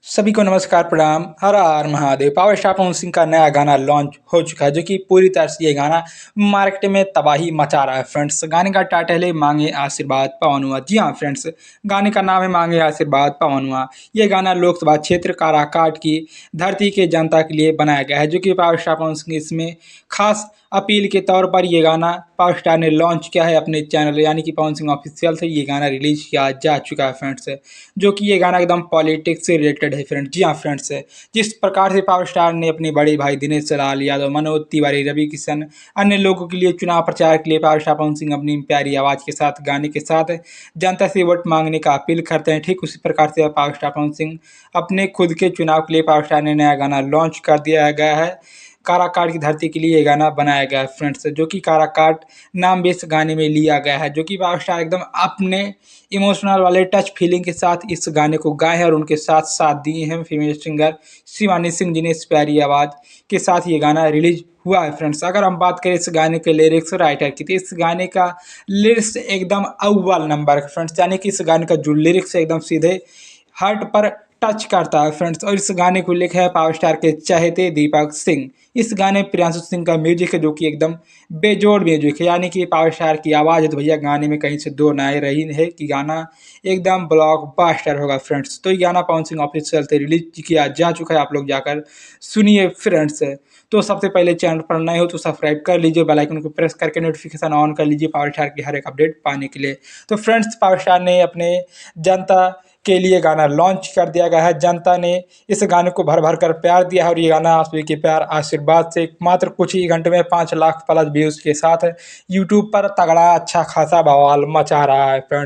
सभी को नमस्कार प्रणाम। हर हर महादेव। पावर स्टार पवन सिंह का नया गाना लॉन्च हो चुका है, जो कि पूरी तरह से ये गाना मार्केट में तबाही मचा रहा है। फ्रेंड्स, गाने का टाइटल है मांगे आशीर्वाद पवन हुआ। जी हाँ फ्रेंड्स, गाने का नाम है मांगे आशीर्वाद पवन हुआ। ये गाना लोकसभा क्षेत्र काराकाट की धरती के जनता के लिए बनाया गया है, जो कि पावर स्टार पवन सिंह इसमें खास अपील के तौर पर ये गाना पावर स्टार ने लॉन्च किया है अपने चैनल यानी कि पवन सिंह ऑफिशियल से ये गाना रिलीज किया जा चुका है फ्रेंड्स। जो कि ये गाना एकदम पॉलिटिक्स से रिलेटेड है फ्रेंड्स। जी हाँ फ्रेंड्स, जिस प्रकार से पावर स्टार ने अपने बड़े भाई दिनेश लाल यादव, मनोज तिवारी, रवि किशन, अन्य लोगों के लिए चुनाव प्रचार के लिए पावर स्टार पवन सिंह अपनी प्यारी आवाज़ के साथ, गाने के साथ जनता से वोट मांगने का अपील करते हैं, ठीक उसी प्रकार से पावर स्टार पवन सिंह अपने खुद के चुनाव के लिए पावर स्टार ने नया गाना लॉन्च कर दिया गया है। काराकाट की धरती के लिए ये गाना बनाया गया है फ्रेंड्स, जो कि काराकाट नाम भी इस गाने में लिया गया है, जो कि पावर स्टार एकदम अपने इमोशनल वाले टच फीलिंग के साथ इस गाने को गाए हैं और उनके साथ साथ दिए हैं फीमेल सिंगर शिवानी सिंह जी ने इस प्यारी आवाज़ के साथ ये गाना रिलीज हुआ है फ्रेंड्स। अगर हम बात करें इस गाने के लिरिक्स राइटर की, तो इस गाने का लिरिक्स एकदम अव्वल नंबर है फ्रेंड्स, यानी कि इस गाने का जो लिरिक्स है एकदम सीधे हार्ट पर टच करता है फ्रेंड्स। और इस गाने को लिखा है पावर स्टार के चहेते दीपक सिंह। इस गाने में प्रियांशु सिंह का म्यूजिक है, जो कि एकदम बेजोड़ म्यूजिक है, यानी कि पावर स्टार की आवाज़ है तो भैया गाने में कहीं से दो नाए रही है कि गाना एकदम ब्लॉकबस्टर होगा फ्रेंड्स। तो ये गाना पवन सिंह ऑफिशियल से रिलीज किया जा चुका है, आप लोग जाकर सुनिए फ्रेंड्स। तो सबसे पहले चैनल पर नए हो तो सब्सक्राइब कर लीजिए, बेल आइकन को प्रेस करके नोटिफिकेशन ऑन कर लीजिए पावर स्टार की हर एक अपडेट पाने के लिए। तो फ्रेंड्स, पावर स्टार ने अपने जनता के लिए गाना लॉन्च कर दिया गया है। जनता ने इस गाने को भर भर कर प्यार दिया है और ये गाना आप सभी के प्यार आशीर्वाद से मात्र कुछ ही घंटे में 5 लाख प्लस व्यूज़ के साथ यूट्यूब पर तगड़ा अच्छा खासा बवाल मचा रहा है फ्रेंड्स।